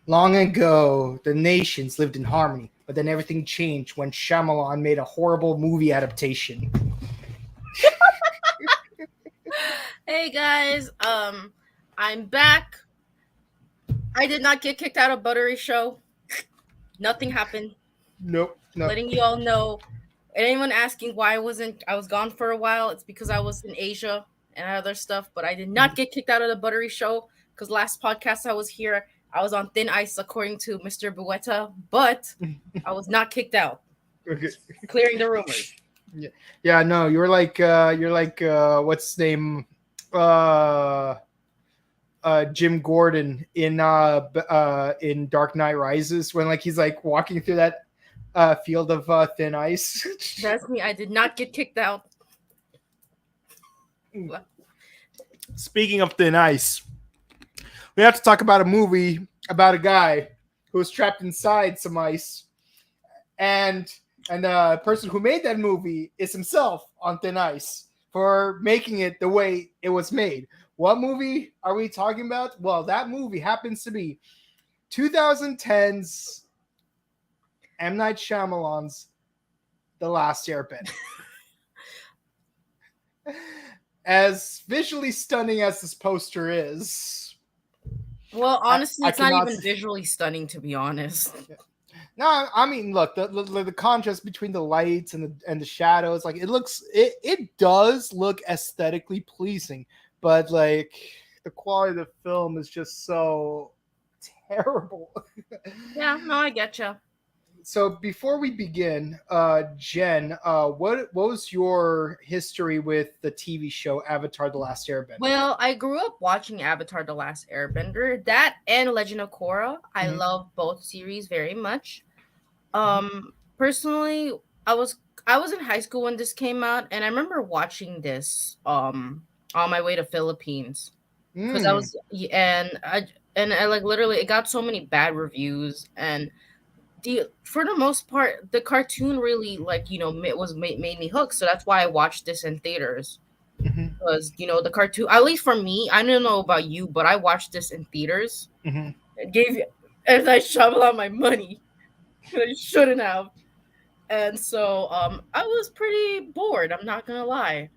Long ago, the nations lived in harmony, but then everything changed when Shyamalan made a horrible movie adaptation. Hey guys, I'm back. I did not get kicked out of Buttery show. Nothing happened. Nope, nope. Letting you all know. Anyone asking why I was gone for a while, it's because I was in Asia and other stuff, but I did not get kicked out of the Buttery show because last podcast I was here, I was on thin ice according to Mr. Bueta, but I was not kicked out. Okay. Clearing the rumors. Yeah, no, you're like what's his name? Uh Jim Gordon in Dark Knight Rises when like he's like walking through that field of thin ice. That's me. I did not get kicked out. Speaking of thin ice, we have to talk about a movie about a guy who was trapped inside some ice, and the person who made that movie is himself on thin ice for making it the way it was made. What movie are we talking about? Well, that movie happens to be 2010's M. Night Shyamalan's The Last Airbender. As visually stunning as this poster is. Well, honestly, it's not even say... visually stunning, to be honest. No, I mean, look, the contrast between the lights and the shadows, like it does look aesthetically pleasing, but like the quality of the film is just so terrible. Yeah, no, I get you. So before we begin, Jen, what was your history with the TV show Avatar: The Last Airbender? Well, I grew up watching Avatar: The Last Airbender. That and Legend of Korra. I love both series very much. Personally, I was in high school when this came out, and I remember watching this on my way to Philippines because I was and I like literally it got so many bad reviews, and for the most part the cartoon really like made me hooked, so that's why I watched this in theaters. Because the cartoon, at least for me, I don't know about you, but I watched this in theaters. It gave and I shoveled out my money. I shouldn't have. And so I was pretty bored, I'm not gonna lie.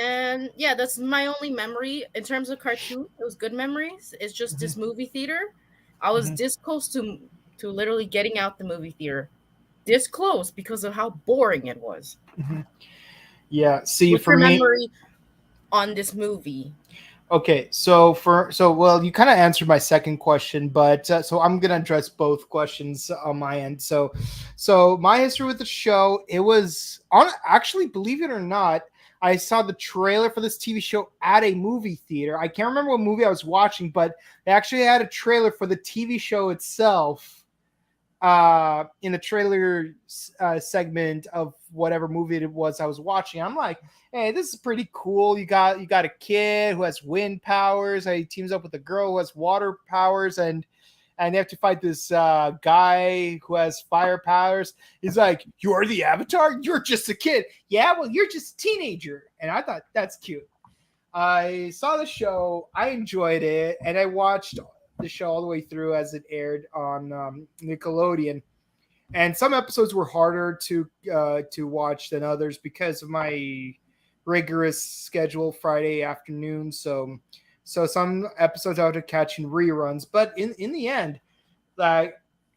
And yeah, that's my only memory in terms of cartoon. It was good memories. It's just this movie theater. I was this close to literally getting out the movie theater. This close because of how boring it was. Yeah, see, what's for your me, memory on this movie? Okay, so well, you kind of answered my second question, but so I'm gonna address both questions on my end. So my history with the show, it was on actually, believe it or not, I saw the trailer for this TV show at a movie theater. I can't remember what movie I was watching, but they actually had a trailer for the TV show itself in the trailer segment of whatever movie it was I was watching. I'm like, hey, this is pretty cool. You got a kid who has wind powers. He teams up with a girl who has water powers, and they have to fight this guy who has fire powers. He's like, you are the Avatar? You're just a kid. Yeah, well, you're just a teenager. And I thought, that's cute. I saw the show. I enjoyed it. And I watched the show all the way through as it aired on Nickelodeon. And some episodes were harder to watch than others because of my rigorous schedule Friday afternoon. So some episodes I had to catch in reruns, but in the end, like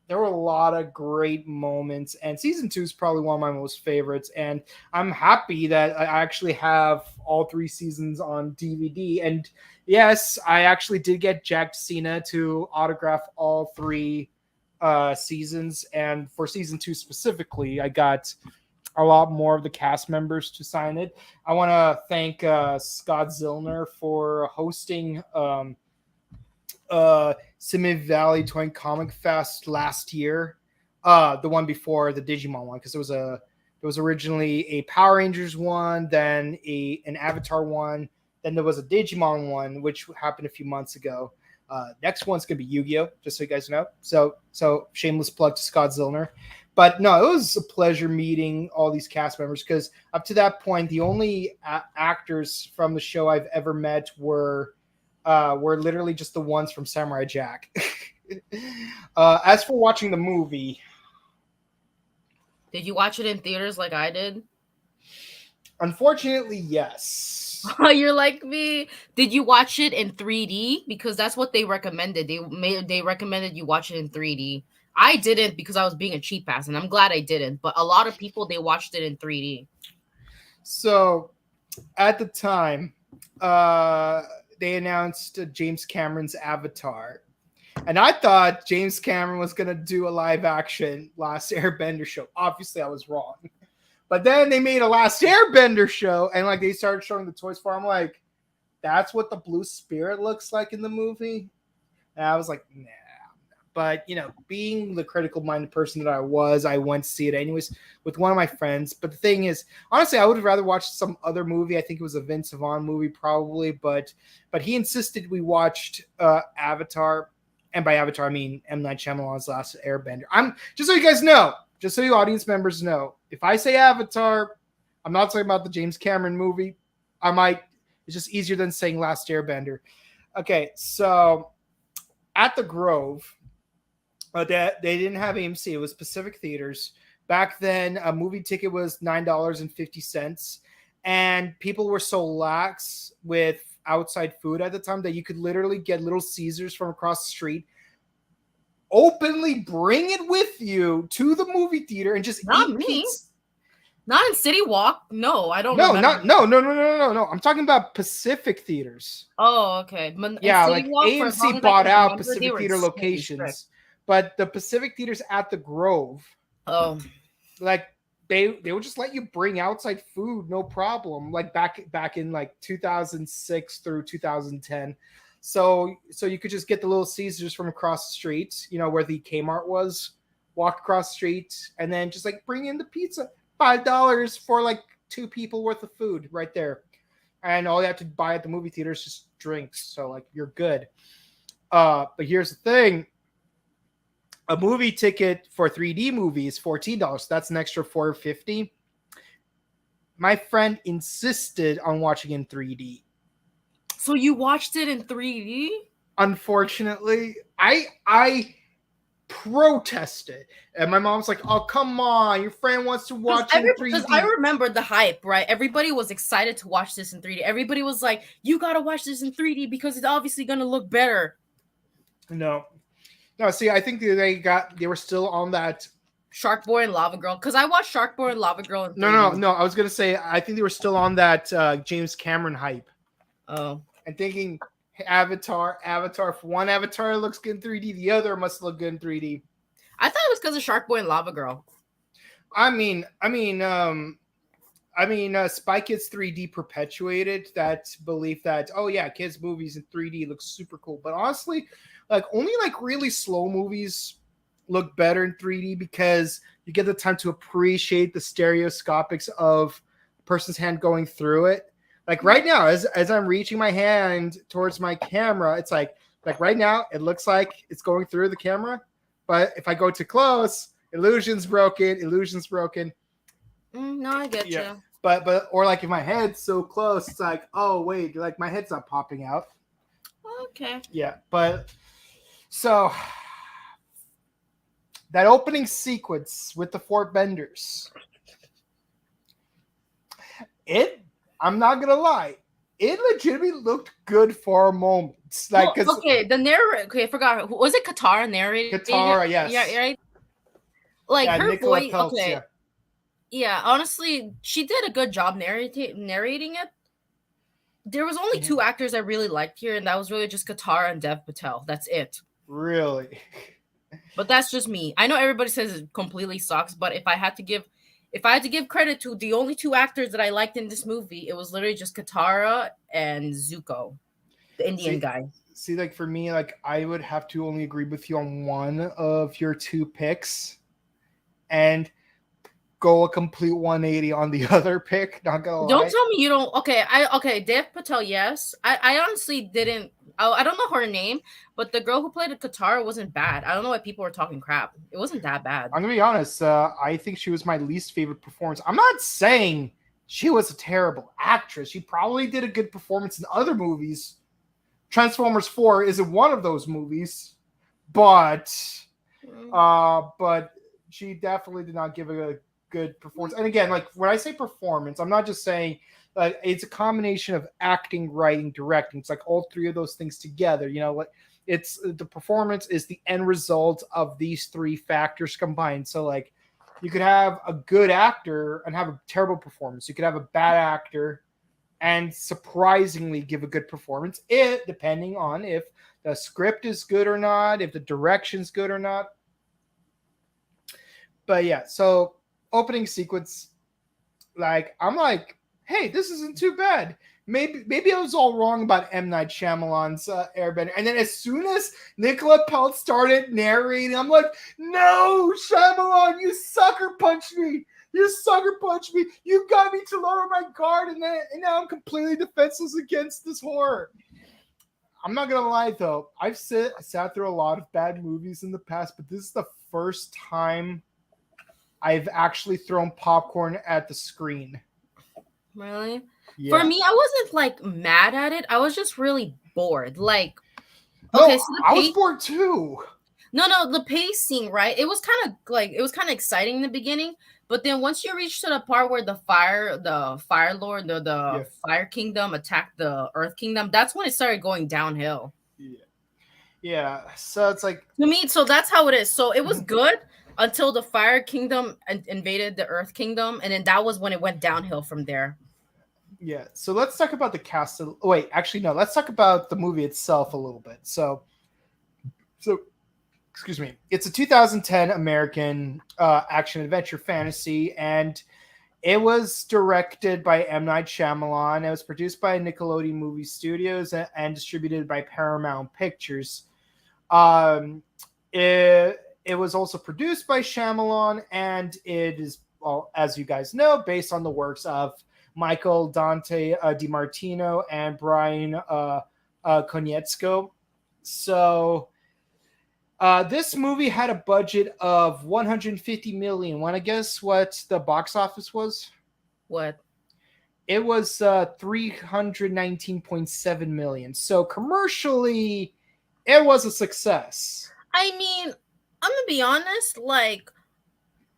there were a lot of great moments, and season 2 is probably one of my most favorites. And I'm happy that I actually have all 3 seasons on DVD. And yes, I actually did get Jack Cena to autograph all 3 seasons, and for season 2 specifically, I got a lot more of the cast members to sign it. I want to thank Scott Zillner for hosting Simi Valley Toy Comic Fest last year, the one before the Digimon one, because there was originally a Power Rangers one, then an Avatar one, then there was a Digimon one, which happened a few months ago. Next one's gonna be Yu-Gi-Oh, just so you guys know. So shameless plug to Scott Zillner. But no, it was a pleasure meeting all these cast members, because up to that point, the only actors from the show I've ever met were literally just the ones from Samurai Jack. As for watching the movie, Did you watch it in theaters like I did? unfortunately, yes. You're like me. Did you watch it in 3D? Because that's what they recommended. They recommended you watch it in 3D. I didn't because I was being a cheap ass, and I'm glad I didn't. But a lot of people they watched it in 3D. So at the time, uh, they announced James Cameron's Avatar. And I thought James Cameron was going to do a live action Last Airbender show. Obviously, I was wrong. But then they made a Last Airbender show, and like they started showing the toys for. I'm like, that's what the Blue Spirit looks like in the movie. And I was like, nah. But being the critical-minded person that I was, I went to see it anyways with one of my friends. But the thing is, honestly, I would have rather watched some other movie. I think it was a Vince Vaughn movie, probably. But he insisted we watched Avatar, and by Avatar I mean M. Night Shyamalan's Last Airbender. I'm just so you guys know. Just so you audience members know, if I say Avatar, I'm not talking about the James Cameron movie. It's just easier than saying Last Airbender. Okay, so at the Grove, they didn't have AMC. It was Pacific Theaters. Back then, a movie ticket was $9.50. And people were so lax with outside food at the time that you could literally get Little Caesars from across the street, openly bring it with you to the movie theater and just Not eat me. pizza. Not in City Walk. No, I don't. No, remember. no. I'm talking about Pacific theaters. Oh, okay. But Yeah, City like Walk, for as long AMC as I bought can out remember, they Pacific were theater extremely strict. locations, but the Pacific theaters at the Grove, Oh, like they would just let you bring outside food, no problem. Like back in like 2006 through 2010. So you could just get the Little Caesars from across the street, where the Kmart was, walk across the street, and then just like bring in the pizza. $5 for like 2 people worth of food right there. And all you have to buy at the movie theater is just drinks. So like you're good. But here's the thing. A movie ticket for 3D movie is $14. That's an extra $4.50. My friend insisted on watching in 3D. so you watched it in 3D? Unfortunately, I protested, and my mom's like, "Oh, come on, your friend wants to watch it in 3D." Because I remember the hype, right? Everybody was excited to watch this in 3D. Everybody was like, "You gotta watch this in 3D because it's obviously gonna look better." No. See, I think they were still on that Shark Boy and Lava Girl. Because I watched Shark Boy and Lava Girl in 3D. No. I was gonna say I think they were still on that James Cameron hype. Oh. And thinking Avatar. If one Avatar looks good in 3D, the other must look good in 3D. I thought it was because of Shark Boy and Lava Girl. I mean, Spy Kids 3D perpetuated that belief that, oh yeah, kids movies in 3D look super cool. But honestly, like only like really slow movies look better in 3D because you get the time to appreciate the stereoscopics of a person's hand going through it. Like right now, as I'm reaching my hand towards my camera, it's like right now, it looks like it's going through the camera. But if I go too close, illusion's broken. No, I get you. But or like if my head's so close, it's like, oh wait, like my head's not popping out. Okay. Yeah, but so that opening sequence with the 4 benders, I'm not gonna lie, it legitimately looked good for a moment. Like, okay, the narrator. Okay, I forgot. Was it Katara narrating? Katara, yes. Yeah, right. Like yeah, her Nicola voice. Peltz, Okay. Yeah, honestly, she did a good job narrating it. There was only 2 actors I really liked here, and that was really just Katara and Dev Patel. That's it. Really? But that's just me. I know everybody says it completely sucks, but if I had to give credit to the only 2 actors that I liked in this movie, it was literally just Katara and Zuko, the Indian guy. See, like for me, like I would have to only agree with you on one of your 2 picks, and go a complete 180 on the other pick. Not gonna lie. Don't tell me you don't. Okay, Dev Patel, yes. I honestly didn't. I don't know her name, but the girl who played Katara wasn't bad. I don't know why people were talking crap. It wasn't that bad. I'm gonna be honest. I think she was my least favorite performance. I'm not saying she was a terrible actress. She probably did a good performance in other movies. Transformers 4 isn't one of those movies, but Mm. but she definitely did not give a good performance. And again, like when I say performance, I'm not just saying like it's a combination of acting, writing, directing. It's like all three of those things together. You know, like it's the performance is the end result of these three factors combined. So like you could have a good actor and have a terrible performance. You could have a bad actor and surprisingly give a good performance. It depending on if the script is good or not, if the direction's good or not. But yeah, so opening sequence, like I'm like, hey, this isn't too bad. Maybe I was all wrong about M Night Shyamalan's Airbender. And then as soon as Nicola Pelt started narrating, I'm like, no, Shyamalan, you sucker punched me. You sucker punched me. You got me to lower my guard, and now I'm completely defenseless against this horror. I'm not gonna lie though, sat through a lot of bad movies in the past, but this is the first time I've actually thrown popcorn at the screen. Really? For Yeah. me, I wasn't like mad at it. I was just really bored. Like, No, okay, so the I was pace. bored too. No, the pacing, right? It was kind of exciting in the beginning, but then once you reach to the part where the fire lord, the Yeah. fire kingdom attacked the earth kingdom, that's when it started going downhill. Yeah. Yeah. So it's like To me, so that's how it is. So it was good until the fire kingdom invaded the earth kingdom, and then that was when it went downhill from there. yeah. So let's talk about the cast. Wait, actually no. Let's talk about the movie itself a little bit. So excuse me. It's a 2010 American action adventure fantasy, and it was directed by M. Night Shyamalan. It was produced by Nickelodeon Movie Studios and distributed by Paramount Pictures. Um, it was also produced by Shyamalan, and it is, well, as you guys know, based on the works of Michael Dante DiMartino and Brian Konietzko. So this movie had a budget of 150 million. Want to guess what the box office was? What? It was 319.7 million. So commercially, it was a success. I mean, I'm gonna be honest, like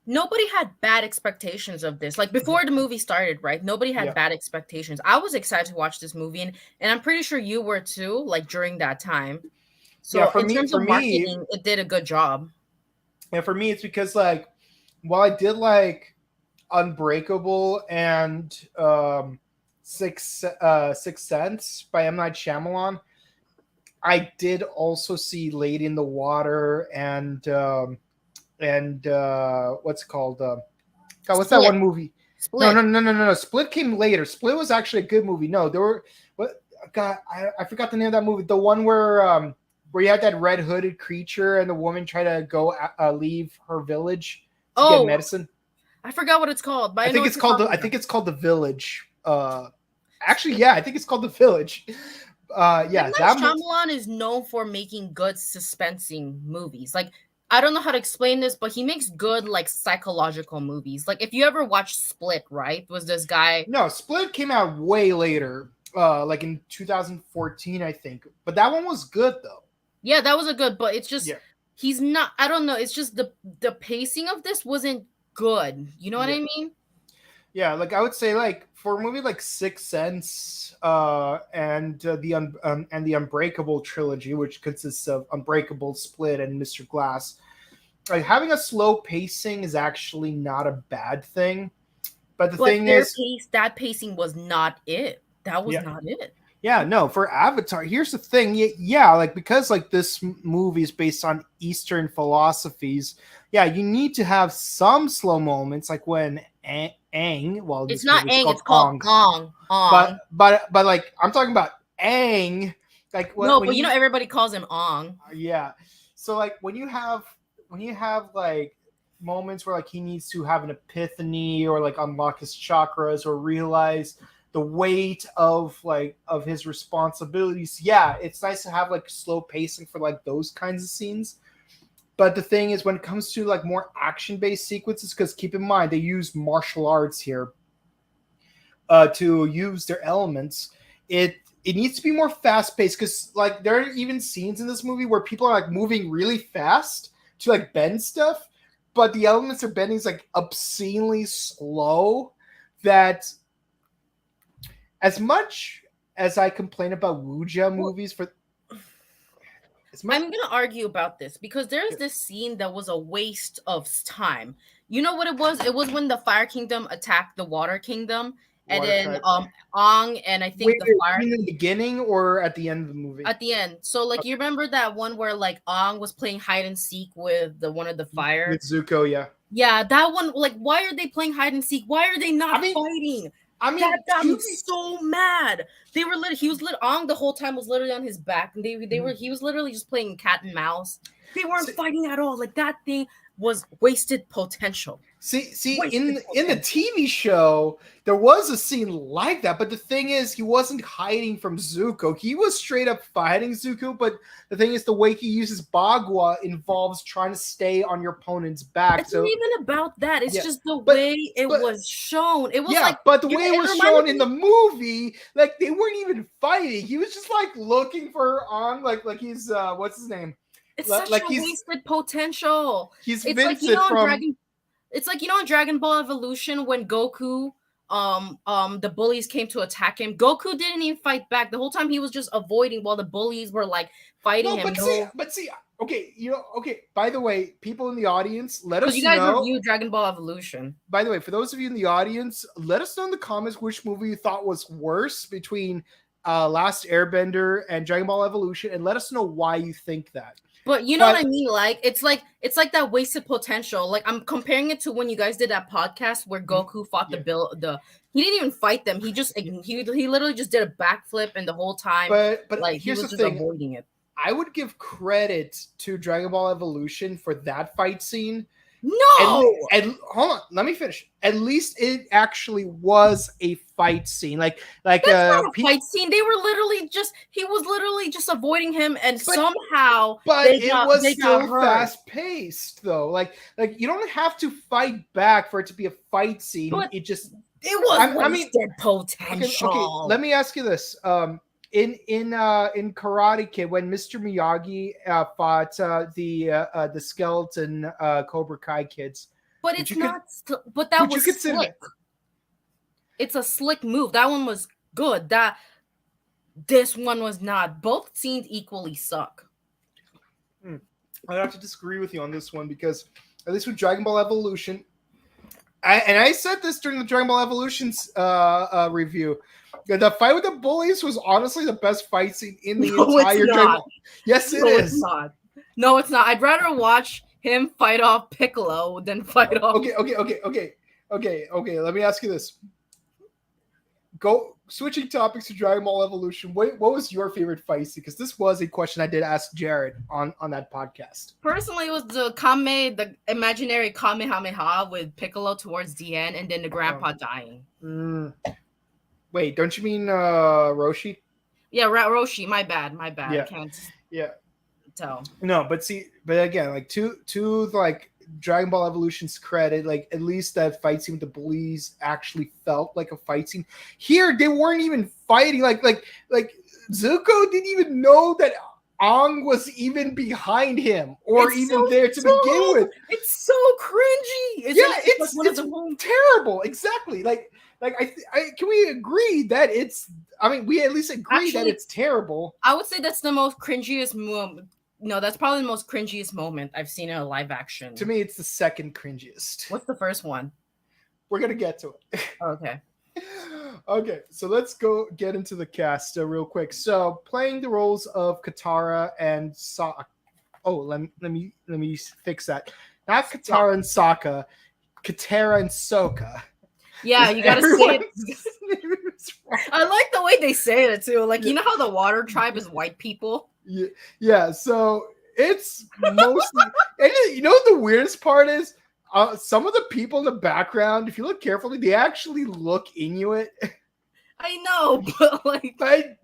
nobody had bad expectations of this. Like before the movie started, right? Nobody had Yeah. bad expectations. I was excited to watch this movie, and I'm pretty sure you were too, like during that time. Yeah, So in terms of marketing, it did a good job. and for me, it's because like while I did like Unbreakable and Six Sense by M Night Shyamalan, I did also see Lady in the Water and what's it called? God, what's that Split. one movie? No, no, Split. no, no, no, no. Split came later. Split was actually a good movie. No, there were what? God, I forgot the name of that movie. The one where you had that red hooded creature and the woman try to go leave her village to get Oh, medicine. I forgot what it's called, but I I know think what it's you're called talking I about. think it's called the Village. Actually, yeah, I think it's called the Village. M. Yeah, Night Shyamalan is known for making good suspensing movies. Like I don't know how to explain this, but he makes good like psychological movies. Like if you ever watched Split, right? Was this guy? no, Split came out way later, like in 2014, I think. But that one was good though. Yeah, that was a good, but it's just Yeah, he's not. I don't know. It's just the pacing of this wasn't good. You know what yeah. I mean? Yeah, like I would say, like for a movie like Sixth Sense, and the Unbreakable trilogy, which consists of Unbreakable, Split, and Mr. Glass, like having a slow pacing is actually not a bad thing. But the But thing is, that pacing was not it. That was yeah, not it. yeah, no, for Avatar, here's the thing, yeah, like because like this movie is based on Eastern philosophies, yeah, you need to have some slow moments, like when Aang, well, in It's this not movie it's Aang. called It's called Ong. Ong. but Ong. but like I'm talking about Aang, like No, when but you know he, everybody calls him Ong. yeah. So like when you have like moments where like he needs to have an epiphany or like unlock his chakras or realize the weight of his responsibilities. Yeah, it's nice to have like slow pacing for like those kinds of scenes. But the thing is, when it comes to like more action based sequences, because keep in mind they use martial arts here to use their elements. It it needs to be more fast paced because like there are even scenes in this movie where people are like moving really fast to like bend stuff, but the elements they're bending is like obscenely slow. That as much as I complain about Wuja Well, movies for as much I'm gonna argue about this because there's this scene that was a waste of time. You know what it was? It was when the Fire Kingdom attacked the Water Kingdom, and water then type. Ong and I think Wait, the wait, fire in the beginning or at the end of the movie? at the end. So like you remember that one where like Ong was playing hide and seek with the one of the fire? With Zuko, yeah. Yeah, that one. Like, why are they playing hide and seek? Why are they not I mean, fighting? I That mean, got me to so mad. They were lit. He was lit. Ong the whole time was literally on his back, and they were. He was literally just playing cat and mouse. They weren't see, fighting at all. Like that thing was wasted potential. see, Wasted in the potential. TV show, there was a scene like that, but the thing is, he wasn't hiding from Zuko. He was straight up fighting Zuko, but the thing is, the way he uses Bagua involves trying to stay on your opponent's back. It's not So even about that. It's yeah, just the but way it but was shown. It was yeah, like but the you way know, it it was reminded shown in me. the movie, like they weren't even fighting. He was just like looking for on, like he's what's his name? It's such Like a wasted potential. he's It's like Vincent in from. Dragon. It's like in Dragon Ball Evolution when Goku, the bullies came to attack him. Goku didn't even fight back. The whole time he was just avoiding while the bullies were like fighting No, him. but see, okay, okay. By the way, people in the audience, let Because you us guys know. reviewed Dragon Ball Evolution. By the way, for those of you in the audience, let us know in the comments which movie you thought was worse between Last Airbender and Dragon Ball Evolution, and let us know why you think that. But you know what I mean? Like it's like that wasted potential. Like I'm comparing it to when you guys did that podcast where Goku fought the he didn't even fight them. He just he literally just did a backflip and the whole time but like he here's was the just thing. avoiding it. I would give credit to Dragon Ball Evolution for that fight scene. No, And hold on, let me finish. At least it actually was a fight scene. Like that's not a fight scene. They were literally just he was literally just avoiding him, and somehow it was they still got hurt. fast paced though. Like you don't have to fight back for it to be a fight scene. But it just it was wasted potential. Okay, let me ask you this. In Karate Kid, when Mr. Miyagi fought the skeleton Cobra Kai kids, but it's not. But that was slick. It's a slick move. That one was good. This one was not. Both scenes equally suck. I'd have to disagree with you on this one because at least with Dragon Ball Evolution, I said this during the Dragon Ball Evolution's review. The fight with the bullies was honestly the best fight scene in the entire Dragon Ball. Yes, it is. It's not. No, it's not. I'd rather watch him fight off Piccolo than fight off. Okay. Let me ask you this. Go switching topics to Dragon Ball Evolution. What was your favorite fight scene? Because this was a question I did ask Jared on that podcast. Personally, it was the imaginary Kamehameha with Piccolo towards the end, and then the grandpa dying. Wait, don't you mean Roshi? Yeah, Roshi. My bad. Yeah. I can't. Yeah. Tell. No, but again, like to like Dragon Ball Evolution's credit, like at least that fight scene with the bullies actually felt like a fight scene. Here, they weren't even fighting. Like Zuko didn't even know that Aang was even behind him or even there to begin with. It's so cringy. It's terrible. Exactly. Like can we agree that it's? I mean, we at least agree that it's terrible. I would say that's the most cringiest moment. No, that's probably the most cringiest moment I've seen in a live action. To me, it's the second cringiest. What's the first one? We're gonna get to it. Okay. Okay, so let's go get into the cast real quick. So, playing the roles of Katara and Sokka. Oh, let me fix that. Not Katara and Sokka, Katara and Sokka. Yeah, you gotta say it. I like the way they say it too. Like, you know how the Water Tribe is white people? Yeah. So it's mostly. And you know what the weirdest part is? Some of the people in the background, if you look carefully, they actually look Inuit. I know, but like,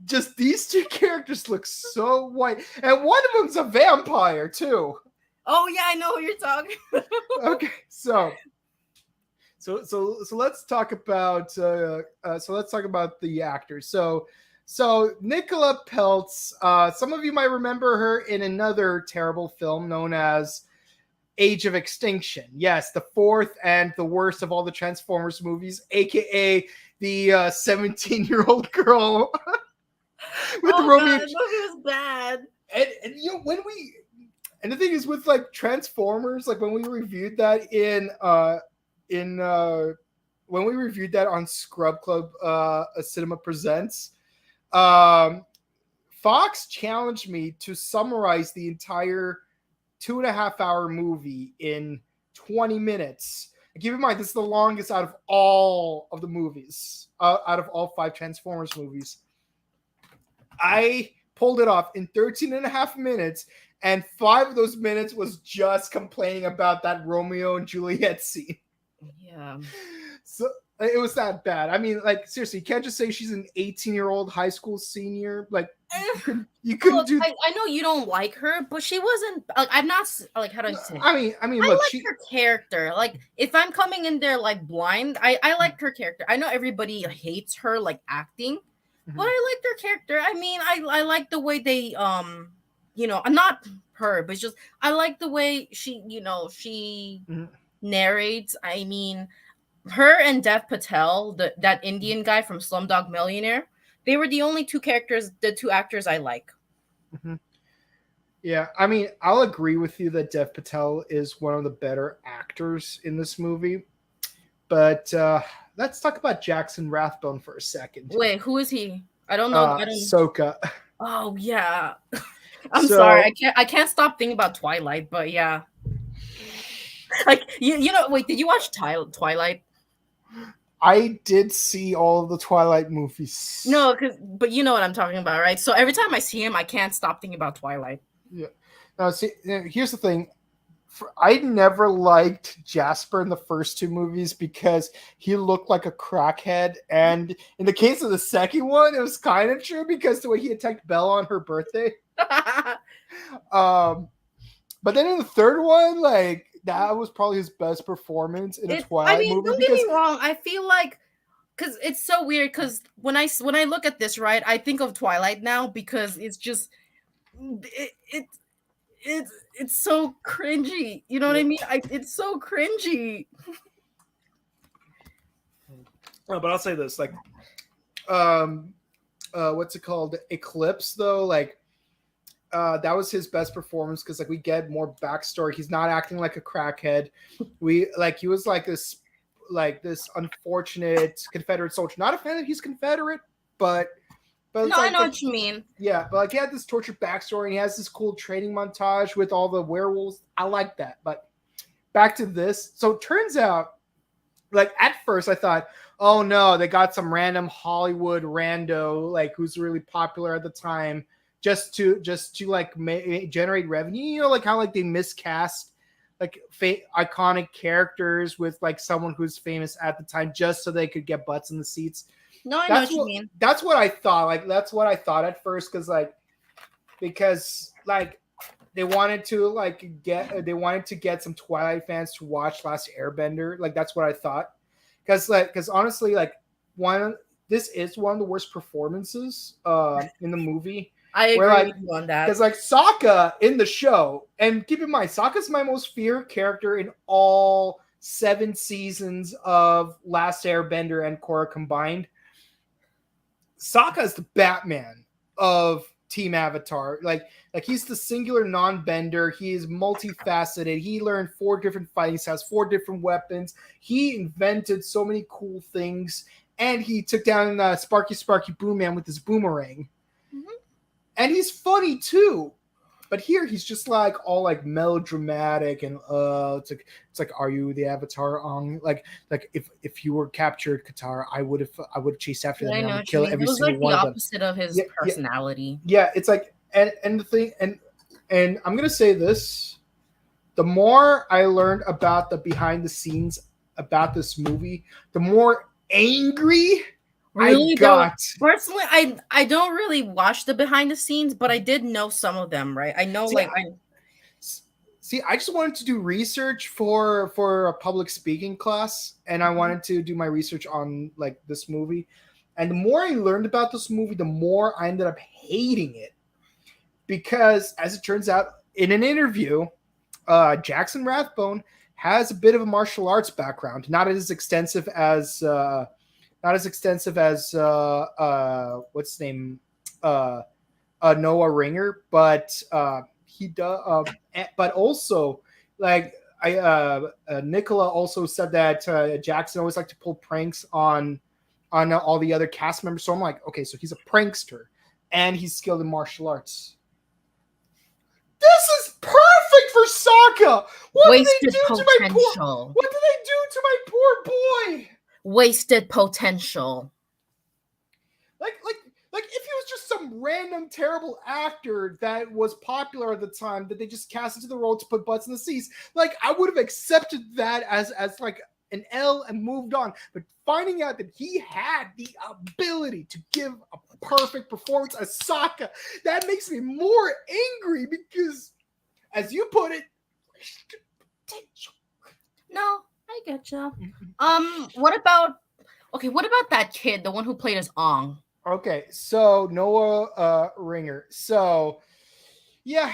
just these two characters look so white, and one of them's a vampire too. Oh yeah, I know who you're talking about. Okay, so let's talk about the actors. So So Nicola Peltz, some of you might remember her in another terrible film known as Age of Extinction. Yes, the fourth and the worst of all the Transformers movies, aka the 17-year-old girl with Oh Romeo. god, the movie was bad. And you know when we and the thing is with like Transformers, like when we reviewed that in when we reviewed that on Scrub Club a Cinema Presents, um Fox challenged me to summarize the entire 2.5 hour movie in 20 minutes. And keep in mind, this is the longest out of all of the movies, out of all 5 Transformers movies. I pulled it off in 13 and a half minutes, and 5 of those minutes was just complaining about that Romeo and Juliet scene. Yeah. So it was that bad. I mean, like seriously, you can't just say she's an 18-year-old high school senior. Like you couldn't Look, do. I know you don't like her, but she wasn't like I'm not like how do I say? I mean, I look, like her character. Like if I'm coming in there like blind, I like her character. I know everybody hates her like acting, but I like her character. I mean, I like the way they not her, but it's just I like the way she Mhm. narrates. I mean, her and Dev Patel, that Indian guy from Slumdog Millionaire, they were the only the two actors I like. Mhm. Yeah, I mean, I'll agree with you that Dev Patel is one of the better actors in this movie. But let's talk about Jackson Rathbone for a second. Wait, who is he? I don't know. I don't. Soka. Oh yeah. I'm sorry. So I can't stop thinking about Twilight, but yeah. Like wait, did you watch Twilight? I did see all of the Twilight movies. No, but you know what I'm talking about, right? So every time I see him, I can't stop thinking about Twilight. Yeah. Now, see, here's the thing. I never liked Jasper in the first 2 movies because he looked like a crackhead. And in the case of the second one, it was kind of true because the way he attacked Bella on her birthday. But then in the third one, like that was probably his best performance in a I Twilight mean, movie don't get because me wrong. I feel like because it's so weird. Because when I look at this, right, I think of Twilight now because it's just it it's so cringy. You know what I mean? It's so cringy. but I'll say this, like what's it called? Eclipse though, like that was his best performance because like we get more backstory. He's not acting like a crackhead. He was like this unfortunate Confederate soldier. Not a fan that he's Confederate, but No, I know what you mean. yeah, but like he had this tortured backstory and he has this cool training montage with all the werewolves. I like that. But back to this. So it turns out, like at first I thought, oh no, they got some random Hollywood rando like who's really popular at the time just to like generate revenue. You know, like how like they miscast like iconic characters with like someone who's famous at the time just so they could get butts in the seats. No, I know what you mean. That's what I thought. Like that's what I thought at first because they wanted to get some Twilight fans to watch Last Airbender. Like that's what I thought. Because honestly, like this is one of the worst performances in the movie. I agree with you on that. Because like Sokka in the show, and keep in mind, Sokka's my most feared character in all 7 seasons of Last Airbender and Korra combined. Sokka is the Batman of Team Avatar. Like he's the singular non-bender. He is multifaceted. He learned 4 different fighting styles, 4 different weapons. He invented so many cool things, and he took down Sparky Boom Man with his boomerang. Mm-hmm. And he's funny too. But here he's just like all like melodramatic and it's like are you the Avatar on like if you were captured Katara I would have chased after them and I would kill every single one of them. It was like the opposite of his personality. Yeah, it's like and the thing and I'm gonna say this, the more I learned about the behind the scenes about this movie, the more angry really I got. Personally, I don't really watch the behind the scenes, but I did know some of them, right? I know I just wanted to do research for a public speaking class, and I wanted to do my research on like this movie. And the more I learned about this movie, the more I ended up hating it. Because, as it turns out, in an interview, Jackson Rathbone has a bit of a martial arts background, not as extensive as what's his name, uh, Noah Ringer, but he does. But also, like Nicola also said that Jackson always liked to pull pranks on all the other cast members. So I'm like, okay, so he's a prankster, and he's skilled in martial arts. This is perfect for Sokka. What did they Wasted do to my poor? potential. What did they do to my poor boy? Wasted potential. Like if he was just some random terrible actor that was popular at the time that they just cast into the role to put butts in the seats, like I would have accepted that as like an L and moved on. But finding out that he had the ability to give a perfect performance as Sokka, that makes me more angry because, as you put it, No, I getcha. What about that kid, the one who played as Ong? Okay, so Noah Ringer. So yeah,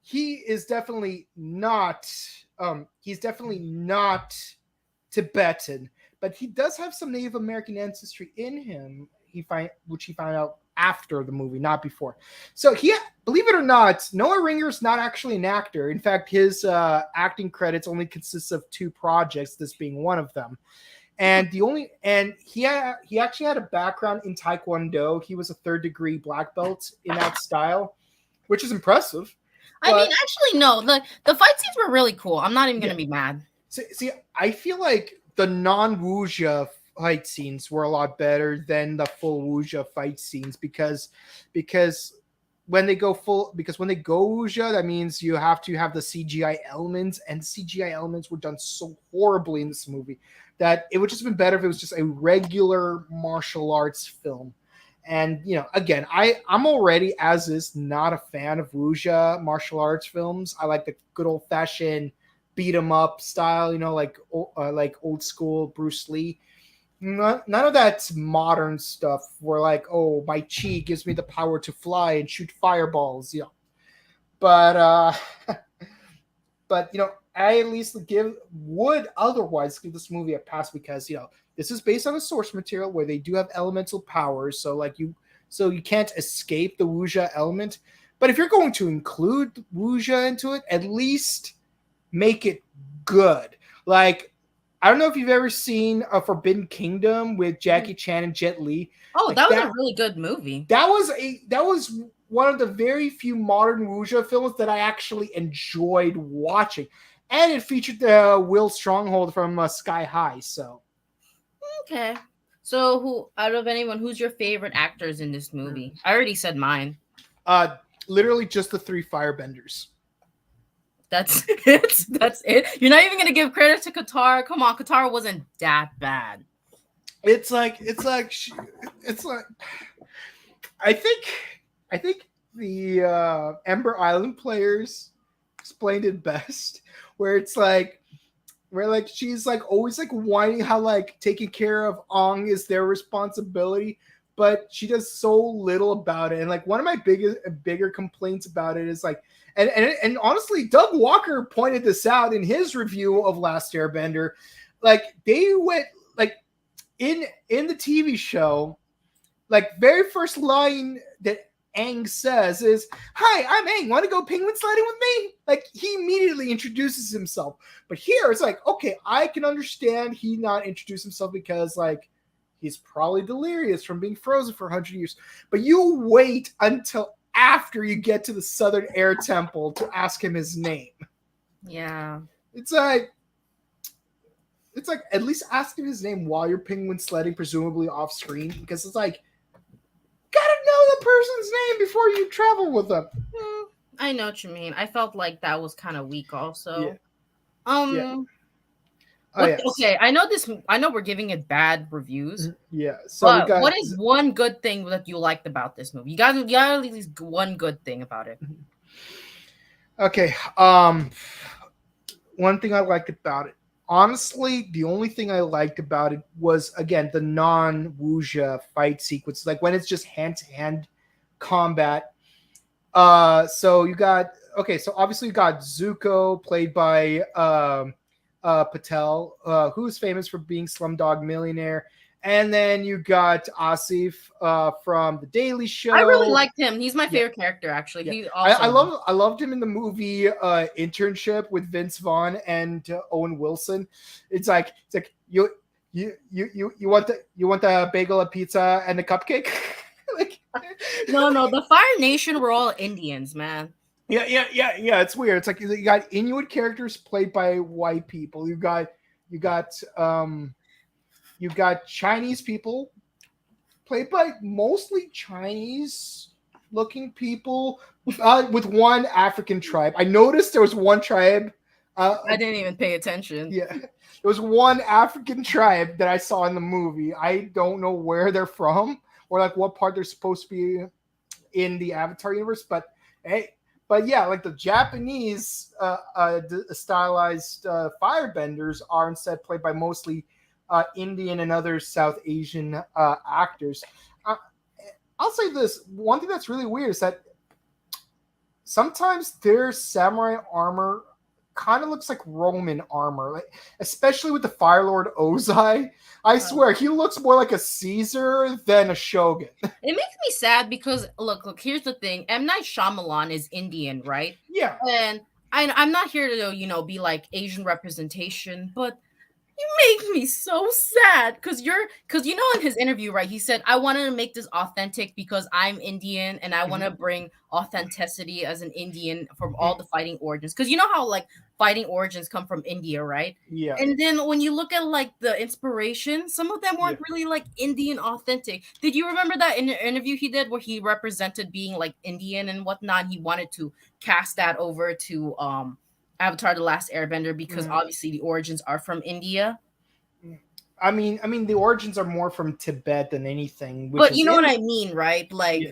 he is definitely not he's definitely not Tibetan, but he does have some Native American ancestry in him. Which he found out after the movie, not before. So believe it or not, Noah Ringer is not actually an actor. In fact, his acting credits only consists of 2 projects, this being one of them. And he actually had a background in Taekwondo. He was a 3rd degree black belt in that style, which is impressive. I mean, actually, no. The fight scenes were really cool. I'm not even gonna be mad. See, I feel like the non-wuxia fight scenes were a lot better than the full wuxia fight scenes because when they go wuxia, that means you have to have the CGI elements, and CGI elements were done so horribly in this movie that it would just have been better if it was just a regular martial arts film. And again, I'm already as is not a fan of wuxia martial arts films. I like the good old fashioned beat 'em up style, like old school Bruce Lee. None of that modern stuff where like, oh, my chi gives me the power to fly and shoot fireballs, But but I at least would otherwise give this movie a pass because this is based on a source material where they do have elemental powers, so you can't escape the wuxia element. But if you're going to include wuxia into it, at least make it good. Like, I don't know if you've ever seen A Forbidden Kingdom with Jackie Chan and Jet Li. Oh, like that was a really good movie. That was one of the very few modern wuxia films that I actually enjoyed watching, and it featured the Will Stronghold from Sky High. So, okay. So, who's your favorite actors in this movie? I already said mine. Literally just the 3 firebenders. That's it. That's it. You're not even gonna give credit to Katara. Come on, Katara wasn't that bad. It's like I think the Ember Island players explained it best, where she's like always like whining how like taking care of Ong is their responsibility, but she does so little about it. And like one of my bigger complaints about it is like, and honestly, Doug Walker pointed this out in his review of Last Airbender. Like they went like in the TV show, like very first line that Aang says is, "Hi, I'm Aang. Want to go penguin sledding with me?" Like he immediately introduces himself. But here it's like, okay, I can understand he not introduce himself because like he's probably delirious from being frozen for 100 years. But you wait until after you get to the Southern Air Temple to ask him his name. Yeah. It's like at least ask him his name while you're penguin sledding, presumably off screen, because it's like, gotta know the person's name before you travel with them. I know what you mean. I felt like that was kind of weak also. Yeah. Yes. Okay, I know we're giving it bad reviews. Yeah. So but what is one good thing that you liked about this movie? You got at least one good thing about it. Okay. One thing I liked about it, honestly, the only thing I liked about it was again the non-wuxia fight sequence, like when it's just hand-to-hand combat. So you got okay. So obviously you got Zuko, played by Patel, who's famous for being Slumdog Millionaire, and then you got Asif from The Daily I really Show. liked him. He's my Yeah, favorite character, actually. yeah. He I awesome. loved him in the movie Internship with Vince Vaughn and Owen Wilson. It's like you want the bagel, a pizza, and a cupcake. Like, No, the Fire Nation were all Indians, man. yeah. It's weird. It's like you got Inuit characters played by white people. You got um you got Chinese people played by mostly Chinese looking people with one African tribe. I noticed there was one tribe. I didn't even pay attention. Yeah, there was one African tribe that I saw in the movie. I don't know where they're from or like what part they're supposed to be in the Avatar universe, but hey, but yeah, like the Japanese stylized firebenders are instead played by mostly Indian and other South Asian actors. Uh, I'll say this: one thing that's really weird is that sometimes their samurai armor kind of looks like Roman armor, like especially with the Fire Lord Ozai. I swear he looks more like a Caesar than a shogun. It makes me sad because look, here's the thing. M. Night Shyamalan is Indian, right? Yeah. And I'm not here to, be like Asian representation, but you make me so sad because in his interview, right, he said I wanted to make this authentic because I'm Indian and I want to bring authenticity as an Indian from all the fighting origins, because you know how like fighting origins come from India, right? Yeah. And then when you look at like the inspiration, some of them weren't really like Indian authentic. Did you remember that in the interview he did where he represented being like Indian and whatnot? He wanted to cast that over to Avatar: The Last Airbender because obviously the origins are from India. I mean, the origins are more from Tibet than anything. Which But is you know what I mean, right? Yeah.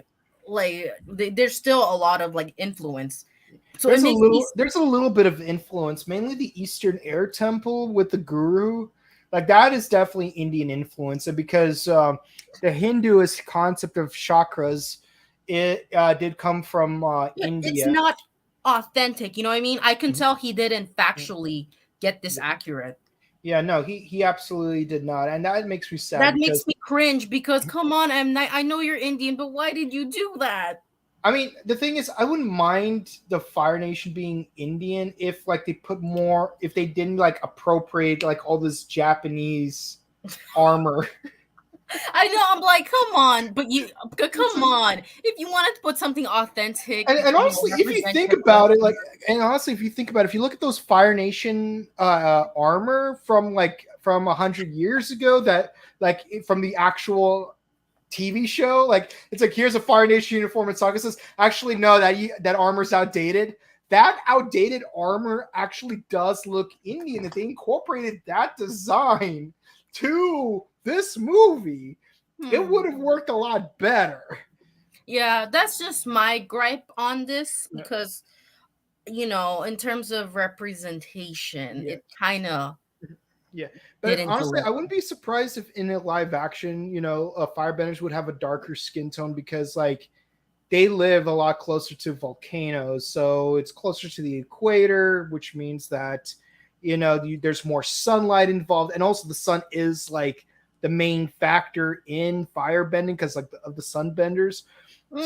There's still a lot of like influence. So There's it a makes me. little there's a little bit of influence, mainly the Eastern Air Temple with the Guru. Like that is definitely Indian influence, and because the Hinduist concept of chakras, it did come from It's India. not authentic. You know what I mean? I can tell he didn't factually get this accurate. Yeah, no, he absolutely did not, and that makes me sad That because makes me cringe because come on, M. Night, I know you're Indian, but why did you do that? I mean, the thing is, I wouldn't mind the Fire Nation being Indian if, like, they put more, if they didn't like appropriate like all this Japanese armor. I know, I'm like, come on, come on. If you wanted to put something authentic, And honestly, if you represent think your about it, culture. like, and honestly, if you think about it, if you look at those Fire Nation armor from 100 years ago, that like from the actual TV show. Like it's like here's a Fire Nation uniform and Saga says, actually no, that armor's outdated. That outdated armor actually does look Indian. If they incorporated that design to this movie, it would have worked a lot better. Yeah, that's just my gripe on this because in terms of representation, Yeah. it kind of Yeah, but didn't honestly, I deliver. wouldn't be surprised if in a live action, Firebenders would have a darker skin tone because, like, they live a lot closer to volcanoes, so it's closer to the equator, which means that there's more sunlight involved, and also the sun is like the main factor in firebending because like of the sunbenders.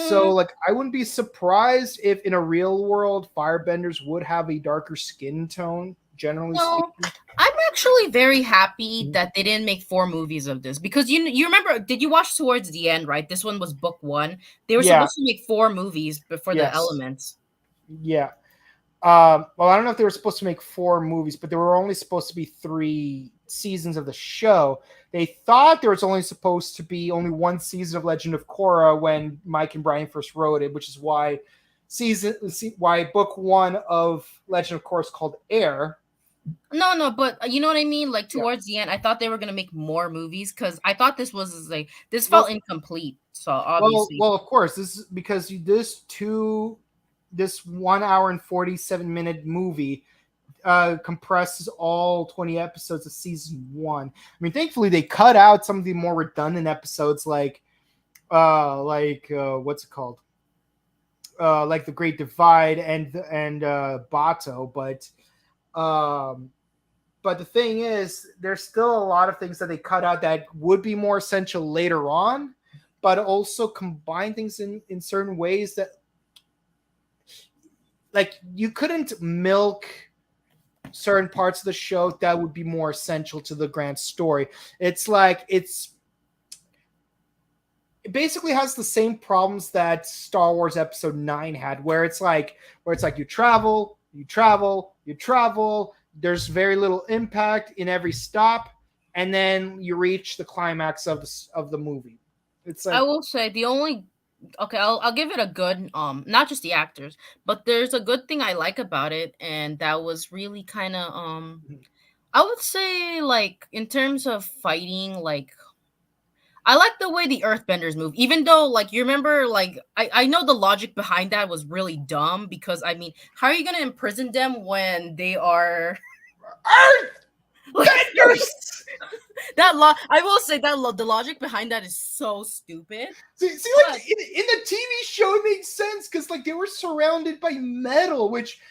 So like I wouldn't be surprised if in a real world firebenders would have a darker skin tone, generally No, speaking. I'm actually very happy that they didn't make 4 movies of this because you remember, did you watch towards the end, right? This one was book 1. They were Yeah. supposed to make 4 movies before the Yes. elements. Yeah. Well, I don't know if they were supposed to make 4 movies, but there were only supposed to be 3 seasons of the show. They thought there was only supposed to be only 1 season of Legend of Korra when Mike and Brian first wrote it, which is why book 1 of Legend of Korra is called Air. No, but you know what I mean? Like towards the end, I thought they were gonna make more movies because I thought this felt incomplete. So obviously, Well, of course, this is because this 1 hour and 47-minute movie compresses all 20 episodes of season 1. I mean, thankfully they cut out some of the more redundant episodes, what's it called? Like the Great Divide and Bato, um, but the thing is, there's still a lot of things that they cut out that would be more essential later on, but also combine things in certain ways that, like, you couldn't milk certain parts of the show that would be more essential to the grand story. It basically has the same problems that Star Wars Episode 9 had, where it's like you travel, there's very little impact in every stop, and then you reach the climax of the movie. It's like, I will say the only okay, I'll give it a good not just the actors, but there's a good thing I like about it, and that was really kind of I would say, like, in terms of fighting, like, I like the way the Earthbenders move, even though, like, you remember, like, I know the logic behind that was really dumb, because I mean, how are you gonna imprison them when they are Earthbenders. I will say that the logic behind that is so stupid. See, like, in the TV show, it made sense because, like, they were surrounded by metal, which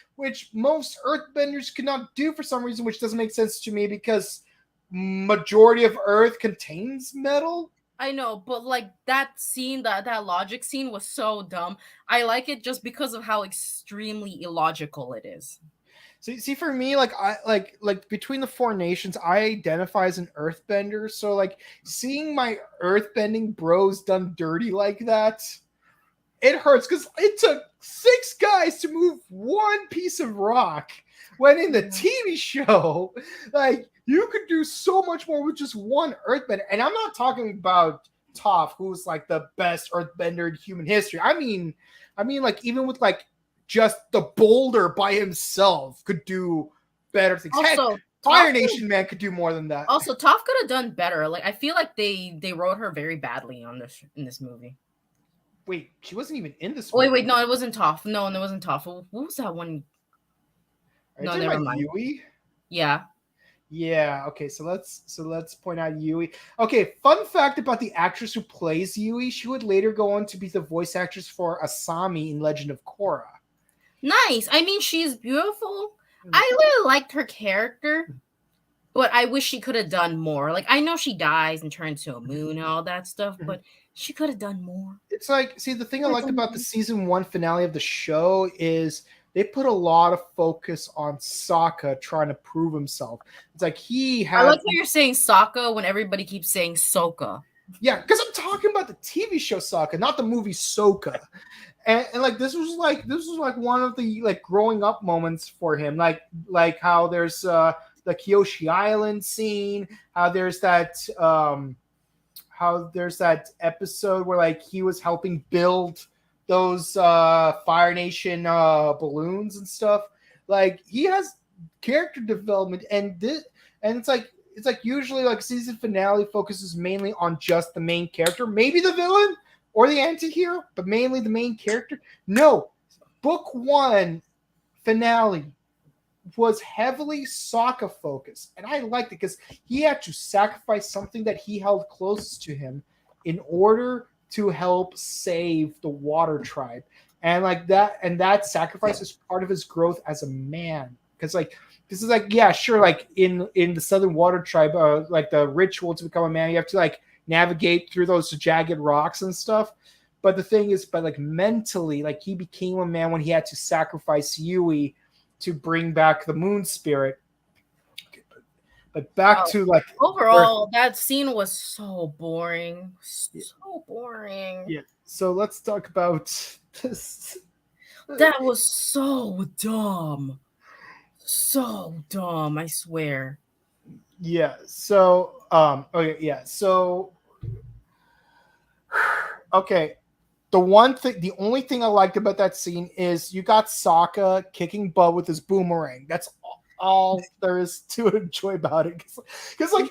most Earthbenders could not do for some reason, which doesn't make sense to me because majority of Earth contains metal. I know, but like that scene, that logic scene was so dumb. I like it just because of how extremely illogical it is. See, for me, like, I like between the four nations, I identify as an Earthbender. So, like, seeing my Earthbending bros done dirty like that, it hurts because it took 6 guys to move one piece of rock. When in the TV show, like, you could do so much more with just one Earthbender. And I'm not talking about Toph, who's like the best Earthbender in human history. I mean, like, even with like just the boulder by himself could do better things. Also, Heck, Fire Nation man could do more than that. Also, Toph could have done better. Like, I feel like they wrote her very badly in this movie. Wait, she wasn't even in this movie. Wait, no, it wasn't Toph. No, it wasn't Toph. What was that one? No, never mind. Yui? Yeah. Yeah, okay, so let's point out Yui. Okay, fun fact about the actress who plays Yui, she would later go on to be the voice actress for Asami in Legend of Korra. Nice. I mean, she's beautiful. I really liked her character, but I wish she could have done more. Like, I know she dies and turns to a moon and all that stuff, but she could have done more. It's like, see, the thing I liked about the season 1 finale of the show is they put a lot of focus on Sokka trying to prove himself. It's like I like how you're saying Sokka when everybody keeps saying Sokka. Yeah, because I'm talking about the TV show Sokka, not the movie Sokka. And like this was like one of the like growing up moments for him. Like how there's the Kyoshi Island scene, how there's that episode where like he was helping build those Fire Nation balloons and stuff. Like, he has character development, and it's like usually like season finale focuses mainly on just the main character, maybe the villain or the anti-hero, but mainly the main character. No, book 1 finale was heavily Sokka focused, and I liked it because he had to sacrifice something that he held closest to him in order to help save the Water Tribe, and like that sacrifice is part of his growth as a man. Because like this is like, yeah, sure, like in the Southern Water Tribe, like the ritual to become a man, you have to like navigate through those jagged rocks and stuff. But the thing is, but like mentally, like he became a man when he had to sacrifice Yui to bring back the Moon Spirit. But back to like overall, that scene was so boring. So boring. Yeah. So let's talk about this. That was so dumb. So dumb, I swear. Yeah. So okay, yeah. So okay. The only thing I liked about that scene is you got Sokka kicking butt with his boomerang. That's all there is to enjoy about it. Because like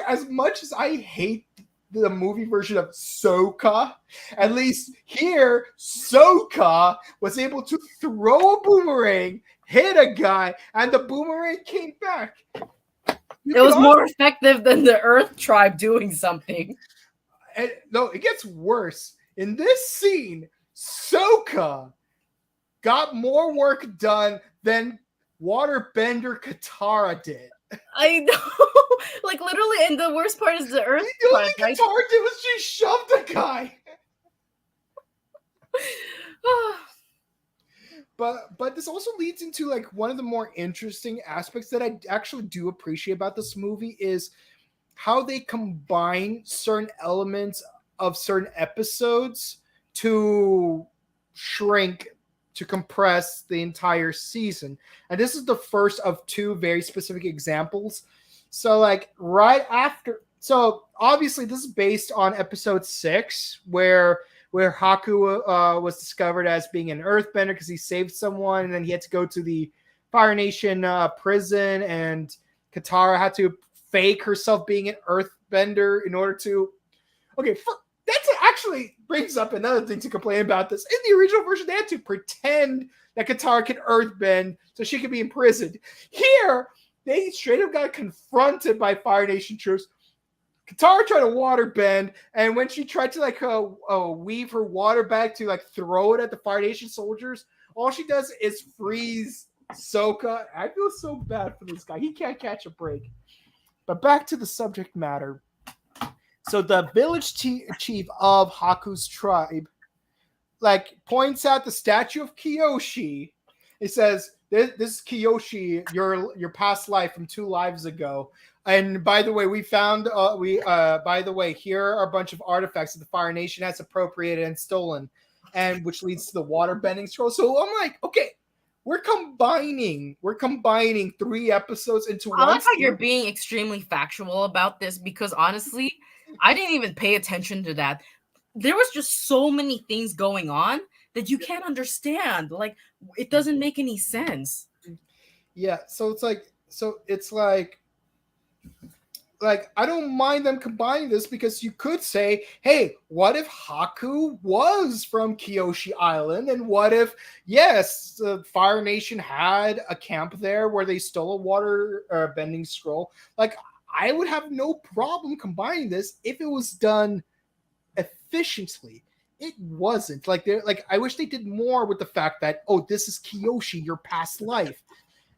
as much as I hate the movie version of Sokka, at least here Sokka was able to throw a boomerang hit a guy, and the boomerang came back. You It can was honestly, more effective than the Earth tribe doing something. and no, it gets worse. In this scene, Sokka got more work done than waterbender Katara did. I know. Like literally, and the worst part is the Earth The only tribe, right? Katara did was she shoved a guy. But this also leads into like one of the more interesting aspects that I actually do appreciate about this movie is how they combine certain elements of certain episodes to shrink to compress the entire season. And this is the first of two very specific examples. So like right after, so obviously this is based on episode 6 where Haku was discovered as being an earthbender because he saved someone, and then he had to go to the Fire Nation prison, and Katara had to fake herself being an earthbender in order to. Okay, that's actually brings up another thing to complain about this. In the original version, they had to pretend that Katara could earthbend so she could be imprisoned. Here, they straight up got confronted by Fire Nation troops. Katara tried to water bend, and when she tried to like weave her water back to like throw it at the Fire Nation soldiers, all she does is freeze Sokka. I feel so bad for this guy. He can't catch a break. But back to the subject matter. So the village chief of Haku's tribe like points out the statue of Kyoshi. It says, "This is Kyoshi, your past life from 2 lives ago." And by the way, we found by the way, here are a bunch of artifacts that the Fire Nation has appropriated and stolen, and which leads to the water bending scroll. So I'm like, okay, we're combining 3 episodes into I one like how scene. you're being extremely factual about this because honestly, I didn't even pay attention to that. There was just so many things going on that you can't understand. Like it doesn't make any sense. Yeah, so it's like I don't mind them combining this because you could say, hey, what if Haku was from Kyoshi Island, and what if yes, the Fire Nation had a camp there where they stole a water bending scroll? Like I would have no problem combining this if it was done efficiently. It wasn't like I wish they did more with the fact that oh, this is Kyoshi, your past life.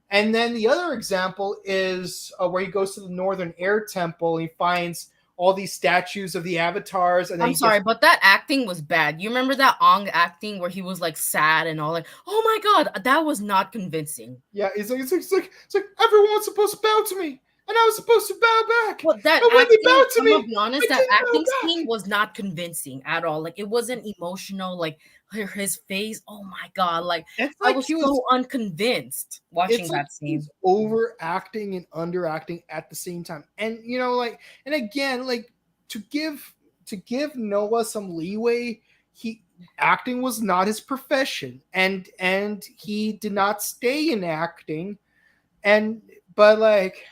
And then the other example is where he goes to the Northern Air Temple. And he finds all these statues of the avatars, and then I'm he gets sorry, but that acting was bad. You remember that Ong acting where he was like sad and all like, oh my god, that was not convincing. yeah. It's like everyone was supposed to bow to me, and I was supposed to bow back. Well, that And when they acting, bowed to I'm gonna me, be I honest, that didn't bow acting back. scene was not convincing at all. Like it wasn't emotional. Like his face, oh my god, like It's I like was he was. so unconvinced watching It's like that he was scene. overacting and underacting at the same time. And like, and again, like to give Noah some leeway, he acting was not his profession, and he did not stay in acting. And but like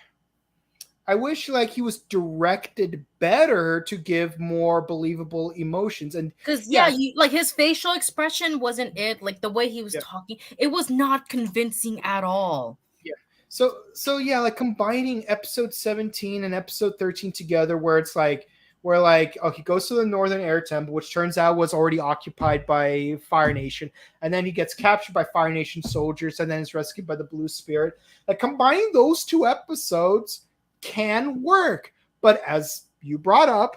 I wish like he was directed better to give more believable emotions. And Cause yeah, yeah, you like his facial expression wasn't it. Like the way he was yeah, talking, it was not convincing at all. yeah. So yeah, like combining episode 17 and episode 13 together, where it's like where like oh he goes to the Northern Air Temple, which turns out was already occupied by Fire Nation, and then he gets captured by Fire Nation soldiers, and then is rescued by the Blue Spirit. Like combining those 2 episodes can work, but as you brought up,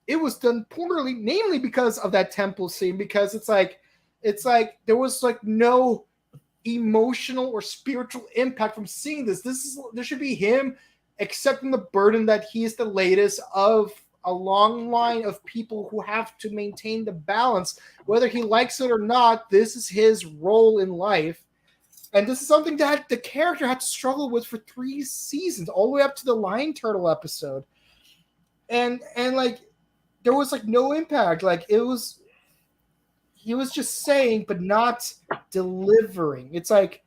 it was done poorly, namely because of that temple scene. Because it's like there was like no emotional or spiritual impact from seeing this. There should be him accepting the burden that he is the latest of a long line of people who have to maintain the balance, whether he likes it or not. This is his role in life, and this is something that the character had to struggle with for 3 seasons, all the way up to the Lion Turtle episode. And like there was like no impact. Like it was he was just saying but not delivering. It's like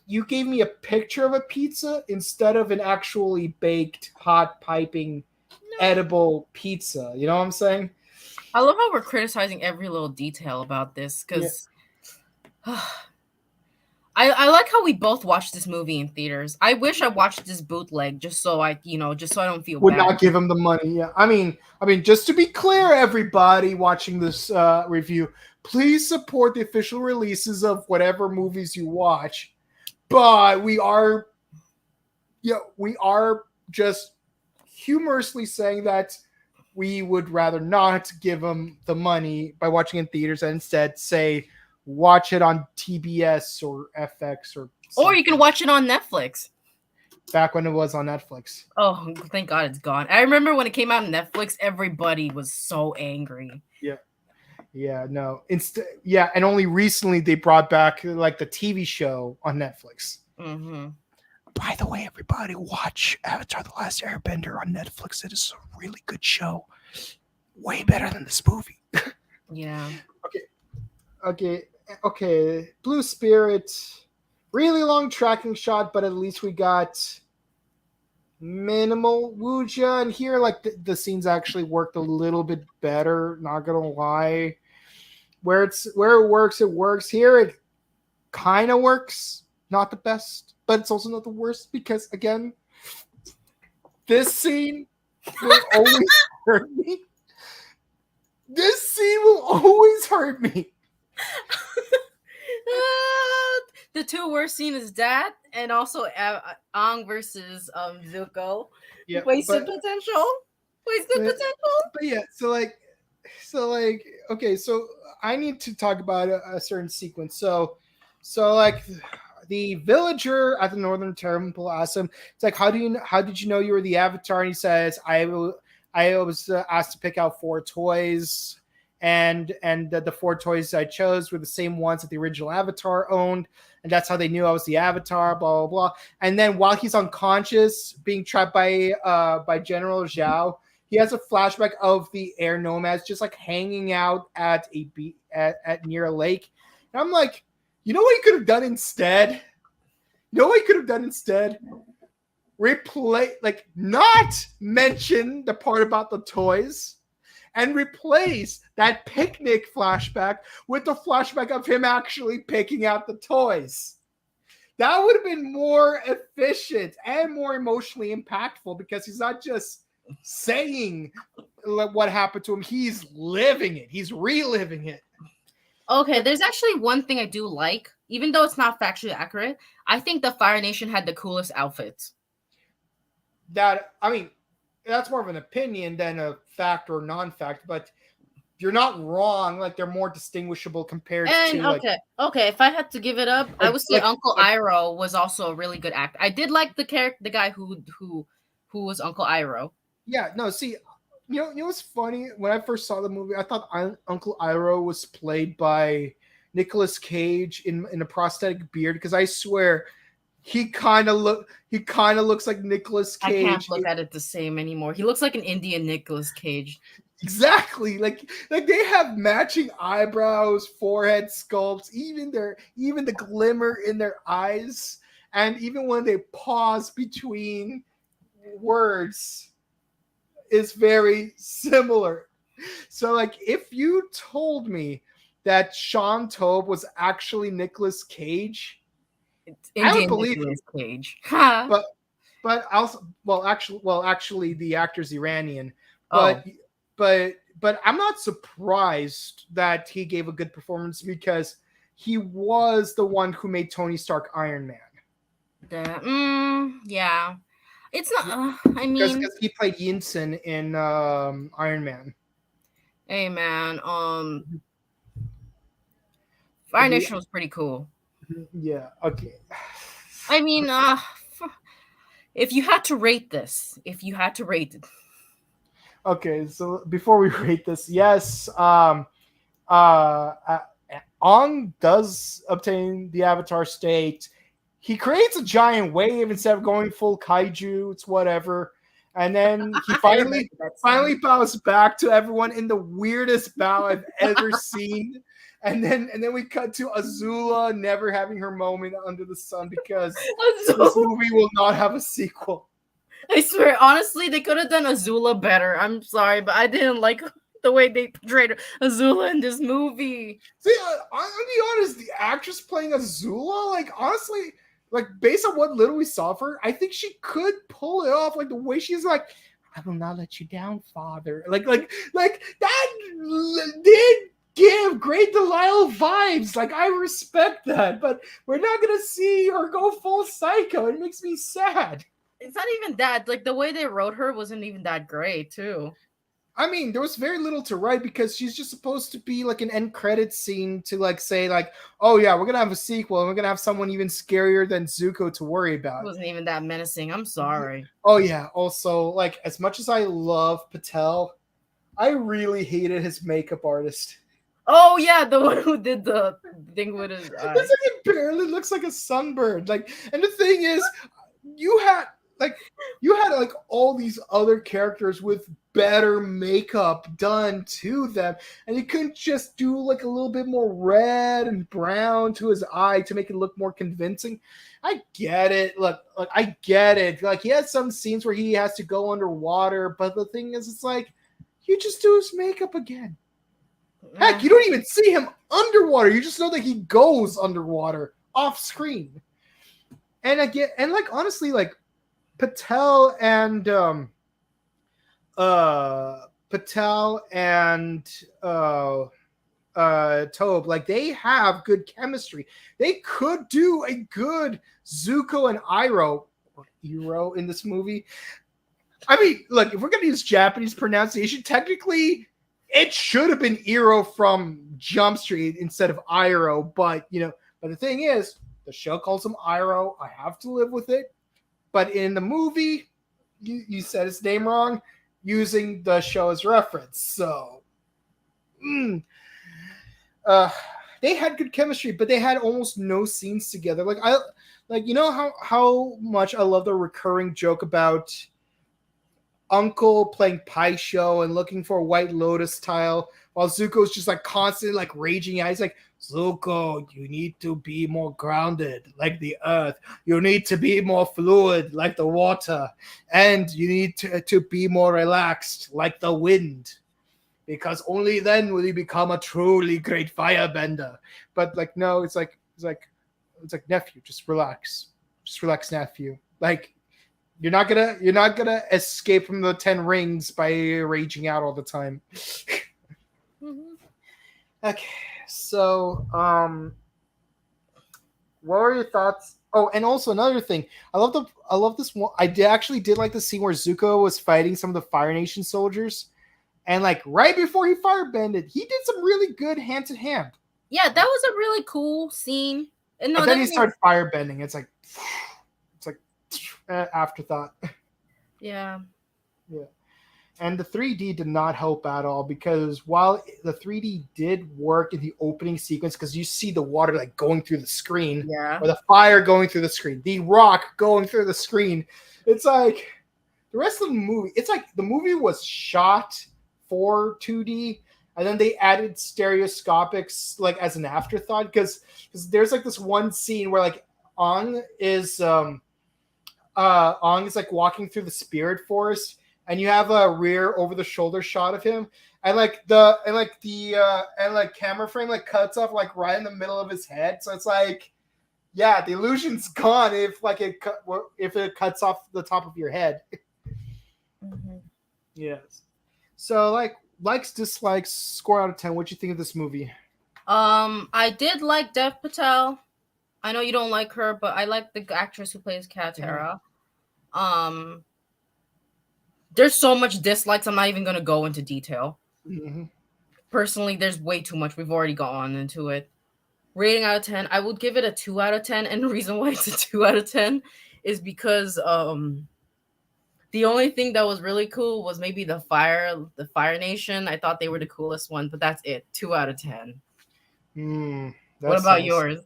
you gave me a picture of a pizza instead of an actually baked, hot, piping, No. edible pizza. You know what I'm saying? I love how we're criticizing every little detail about this Yeah. because I like how we both watched this movie in theaters. I wish I watched this bootleg just so just so I don't feel Would bad. not give him the money. Yeah, I mean, just to be clear, everybody watching this review, please support the official releases of whatever movies you watch. But we are just humorously saying that we would rather not give them the money by watching in theaters and instead say watch it on TBS or FX or something. Or you can watch it on Netflix. Back when it was on Netflix. Oh, thank God it's gone. I remember when it came out on Netflix, everybody was so angry. Yeah, no. And only recently they brought back like the TV show on Netflix. Mm-hmm. By the way, everybody, watch Avatar: The Last Airbender on Netflix. It is a really good show. Way better than this movie. Yeah. Okay. Blue Spirit. Really long tracking shot, but at least we got minimal wuja. And here, like, the scenes actually worked a little bit better, not gonna lie. Where it works, it works. Here it kind of works. Not the best, but it's also not the worst because again, this scene will always hurt me. This scene will always hurt me. The two worst scenes is that and also Aang versus Zuko. Yeah, Wasted potential. But yeah, okay, so I need to talk about a certain sequence. So like the villager at the Northern Temple asks him, it's like, how did you know you were the Avatar? And he says, I was asked to pick out 4 toys, and the 4 toys I chose were the same ones that the original Avatar owned, and that's how they knew I was the Avatar. Blah blah blah. And then while he's unconscious, being trapped by General Zhao, he has a flashback of the air nomads just like hanging out at near a lake. And I'm like, you know what he could have done instead? Not mention the part about the toys and replace that picnic flashback with the flashback of him actually picking out the toys. That would have been more efficient and more emotionally impactful because he's not just saying what happened to him, he's living it, he's reliving it. Okay, there's actually one thing I do like, even though it's not factually accurate. I think the Fire Nation had the coolest outfits. That's more of an opinion than a fact or non-fact, but you're not wrong. Like, they're more distinguishable compared to okay. If I had to give it up, I would say Uncle Iroh was also a really good actor. I did like the guy who was Uncle Iroh. Yeah, no, see, you know what's funny? When I first saw the movie, I thought Uncle Iroh was played by Nicolas Cage in a prosthetic beard, because I swear he kind of looks like Nicolas Cage. I can't look at it the same anymore. He looks like an Indian Nicolas Cage. Exactly. Like they have matching eyebrows, forehead sculpts, even the glimmer in their eyes, and even when they pause between words is very similar. So like, if you told me that Sean Tobe was actually Nicolas Cage, I would believe Nicolas Cage. But also, actually the actor's Iranian. But I'm not surprised that he gave a good performance because he was the one who made Tony Stark Iron Man. Yeah. It's not. Because he played Yinsen in Iron Man. Hey man, Fire Nation was pretty cool. Yeah. Okay. I mean, if you had to rate it. Okay, so before we rate this, yes, Ong does obtain the Avatar state. He creates a giant wave instead of going full kaiju. It's whatever. And then he finally bows back to everyone in the weirdest bow I've ever seen. And then we cut to Azula never having her moment under the sun because this movie will not have a sequel. I swear, honestly, they could have done Azula better. I'm sorry, but I didn't like the way they portrayed Azula in this movie. See, I'll be honest, the actress playing Azula, like honestly, like based on what little we saw of her, I think she could pull it off. Like the way she's like, "I will not let you down, father." Like that did give great Delilah vibes. Like I respect that, but we're not gonna see her go full psycho. It makes me sad. It's not even that. Like the way they wrote her wasn't even that great, too. I mean, there was very little to write because she's just supposed to be like an end credits scene to like say like, oh yeah, we're gonna have a sequel and we're gonna have someone even scarier than Zuko to worry It about. wasn't even that menacing. I'm sorry. Oh yeah. Also, like as much as I love Patel, I really hated his makeup artist. Oh yeah, the one who did the thing with his It's eye. like it barely looks like a sunbird. Like, and the thing is, you had you had like all these other characters with better makeup done to them, and you couldn't just do like a little bit more red and brown to his eye to make it look more convincing. I get it. Look, I get it. Like he has some scenes where he has to go underwater, but the thing is, it's like you just do his makeup again. Heck, you don't even see him underwater. You just know that he goes underwater off screen. And again, and like honestly, like Patel and Patel and Tobe, like they have good chemistry. They could do a good Zuko and Iroh in this movie. I mean, look, if we're gonna use Japanese pronunciation, technically it should have been Iroh from Jump Street instead of Iroh, but but the thing is, the show calls him Iroh. I have to live with it. But in the movie, you said his name wrong using the show as reference. So, they had good chemistry, but they had almost no scenes together. Like you know how much I love the recurring joke about Uncle playing Pai Show and looking for a White Lotus tile while Zuko's just like constantly like raging out. He's like, Zuko, you need to be more grounded like the earth. You need to be more fluid like the water. And you need to be more relaxed like the wind. Because only then will you become a truly great firebender. But like no, it's like nephew, just relax. Just relax, nephew. Like you're not gonna escape from the 10 rings by raging out all the time. Mm-hmm. Okay, so what were your thoughts? Oh, and also another thing, I love this one. Actually did like the scene where Zuko was fighting some of the Fire Nation soldiers, and like right before he firebended, he did some really good hand to hand. Yeah, that was a really cool scene. And then he started firebending. It's like afterthought. Yeah. Yeah. And the 3D did not help at all because while the 3D did work in the opening sequence, because you see the water like going through the screen, or the fire going through the screen, the rock going through the screen, it's like the rest of the movie. It's like the movie was shot for 2D, and then they added stereoscopics like as an afterthought because there's like this one scene where like Ong is like walking through the spirit forest, and you have a rear over the shoulder shot of him, and the camera frame like cuts off like right in the middle of his head. So it's like, yeah, the illusion's gone if it cuts off the top of your head. Mm-hmm. Yes. So like likes, dislikes, score out of 10. What do you think of this movie? I did like Dev Patel. I know you don't like her, but I like the actress who plays Katara. Mm-hmm. There's so much dislikes. I'm not even going to go into detail. Mm-hmm. Personally, there's way too much. We've already gone into it. Rating out of 10, I would give it a 2 out of 10. And the reason why it's a 2 out of 10 is because the only thing that was really cool was maybe the Fire Nation. I thought they were the coolest one, but that's it. 2 out of 10. What about yours?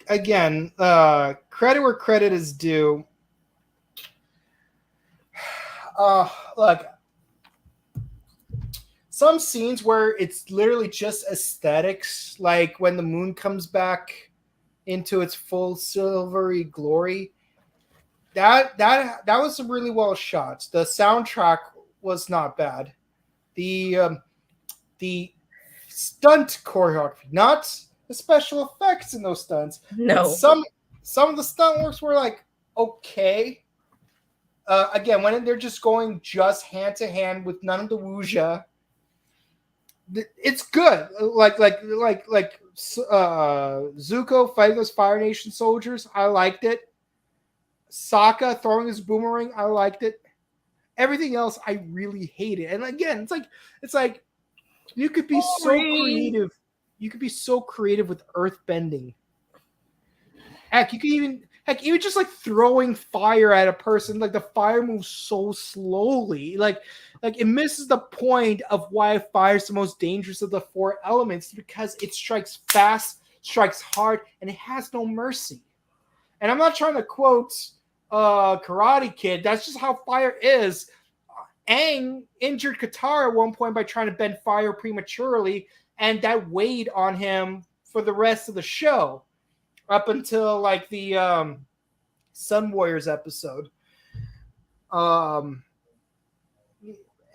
Again, credit where credit is due. Look, some scenes where it's literally just aesthetics, like when the moon comes back into its full silvery glory. That was some really well shot. The soundtrack was not bad. The stunt choreography, not the special effects in those stunts, but No. some of the stunt works were like okay. Again, when they're just going just hand to hand with none of the wuxia, it's good. Zuko fighting those Fire Nation soldiers, I liked it. Sokka throwing his boomerang, I liked it. Everything else, I really hate it. And again, it's like you could be so Boring. creative. You could be so creative with earth bending. Heck, you could even just like throwing fire at a person, like the fire moves so slowly. Like it misses the point of why fire is the most dangerous of the four elements because it strikes fast, strikes hard, and it has no mercy. And I'm not trying to quote Karate Kid. That's just how fire is. Aang injured Katara at one point by trying to bend fire prematurely, and that weighed on him for the rest of the show, up until like the Sun Warriors episode. Um,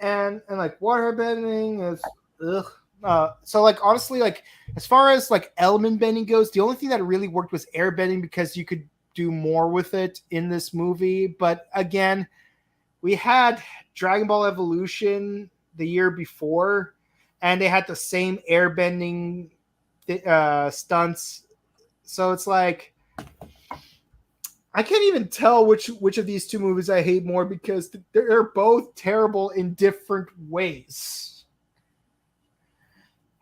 and like water bending is ugh. So like honestly, like as far as like element bending goes, the only thing that really worked was air bending because you could do more with it in this movie. But again, we had Dragon Ball Evolution the year before, and they had the same airbending stunts. So it's like I can't even tell which of these two movies I hate more because they're both terrible in different ways.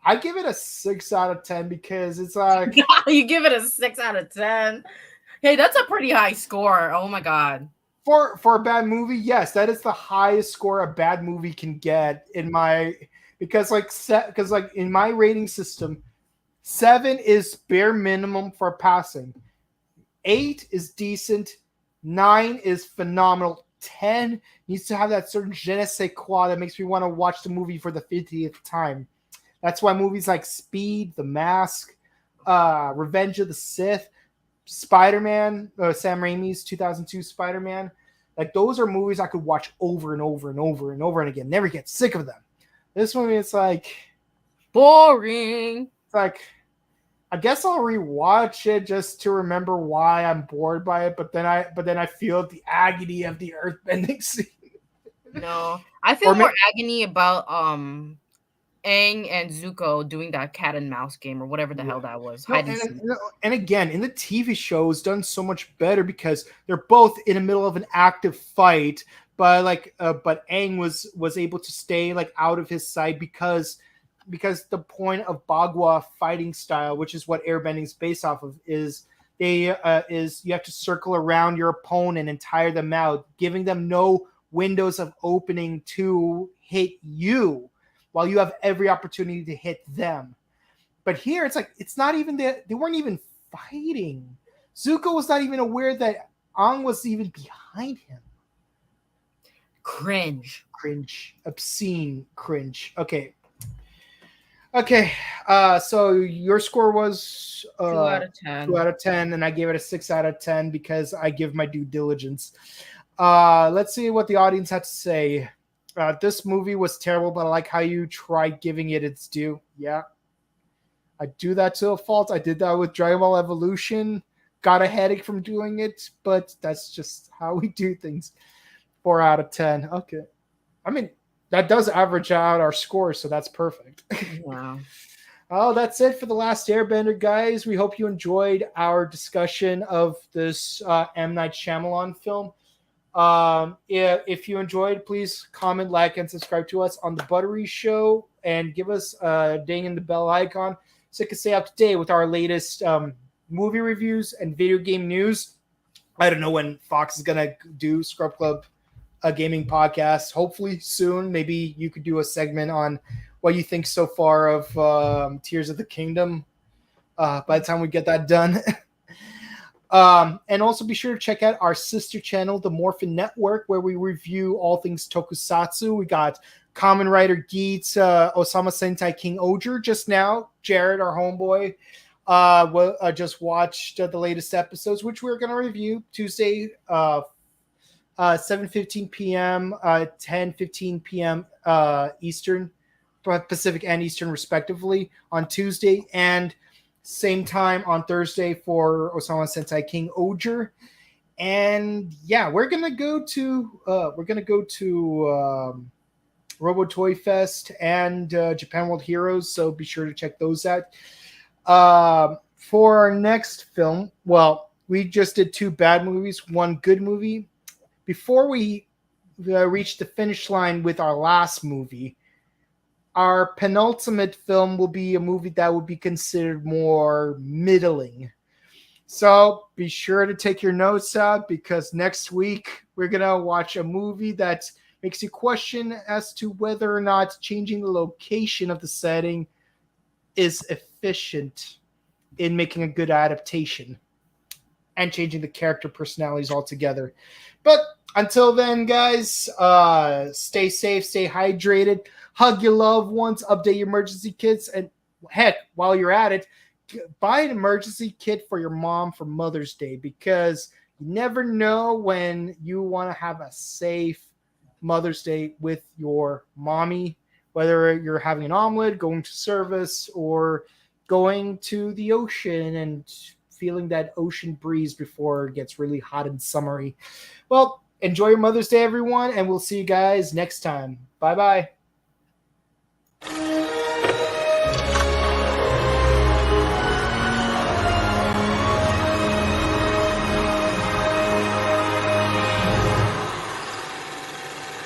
I give it a 6 out of 10 because it's like You give it a 6 out of 10. Hey, that's a pretty high score. Oh my god. for a bad movie, yes, that is the highest score a bad movie can get in my because like in my rating system, 7 is bare minimum for passing. 8 is decent. 9 is phenomenal. 10 needs to have that certain je ne sais quoi that makes me want to watch the movie for the 50th time. That's why movies like Speed, The Mask, Revenge of the Sith, Spider-Man, Sam Raimi's 2002 Spider-Man, like those are movies I could watch over and over and over and over and again. Never get sick of them. This movie, it's boring. like I guess I'll rewatch it just to remember why I'm bored by it. But then I feel the agony of the earthbending scene. No, I Or feel more agony about Aang and Zuko doing that cat and mouse game or whatever the yeah. hell that was. No, Hide and seek. and again, in the TV show, it's done so much better because they're both in the middle of an active fight. But Aang was able to stay like out of his sight because the point of Bagua fighting style, which is what airbending is based off of, is you have to circle around your opponent and tire them out, giving them no windows of opening to hit you, while you have every opportunity to hit them. But here, it's like it's not even that they weren't even fighting. Zuko was not even aware that Aang was even behind him. Cringe. Obscene cringe. Okay. So your score was 2 out of 10. 2 out of 10, and I gave it a 6 out of 10 because I give my due diligence. Let's see what the audience had to say. This movie was terrible, but I like how you tried giving it its due. Yeah, I do that to a fault. I did that with Dragon Ball Evolution. Got a headache from doing it, but that's just how we do things. 4 out of 10. Okay. I mean, that does average out our scores, so that's perfect. Wow. Oh, that's it for The Last Airbender, guys. We hope you enjoyed our discussion of this M. Night Shyamalan film. If you enjoyed, please comment, like, and subscribe to us on The Buttery Show and give us a ding in the bell icon so you can stay up to date with our latest movie reviews and video game news. I don't know when Fox is going to do Scrub Club a gaming podcast. Hopefully soon. Maybe you could do a segment on what you think so far of Tears of the Kingdom by the time we get that done. And also be sure to check out our sister channel, the Morphin Network, where we review all things tokusatsu. We got Kamen Rider Geats, Osama Sentai King Oger just now. Jared, our homeboy, just watched the latest episodes, which we're going to review Tuesday, 7:15 p.m., 10:15 p.m. Eastern, Pacific and Eastern respectively on Tuesday, and same time on Thursday for Osama Sentai King Oger. And yeah, we're gonna go to Robo Toy Fest and Japan World Heroes, so be sure to check those out. For our next film, well, we just did two bad movies, one good movie. Before we reach the finish line with our last movie, our penultimate film will be a movie that would be considered more middling. So be sure to take your notes out because next week we're gonna watch a movie that makes you question as to whether or not changing the location of the setting is efficient in making a good adaptation and changing the character personalities altogether. But until then, guys, stay safe, stay hydrated, hug your loved ones, update your emergency kits, and heck, while you're at it, buy an emergency kit for your mom for Mother's Day because you never know when you want to have a safe Mother's Day with your mommy, whether you're having an omelet, going to service, or going to the ocean and feeling that ocean breeze before it gets really hot and summery. Well, enjoy your Mother's Day, everyone, and we'll see you guys next time. Bye bye.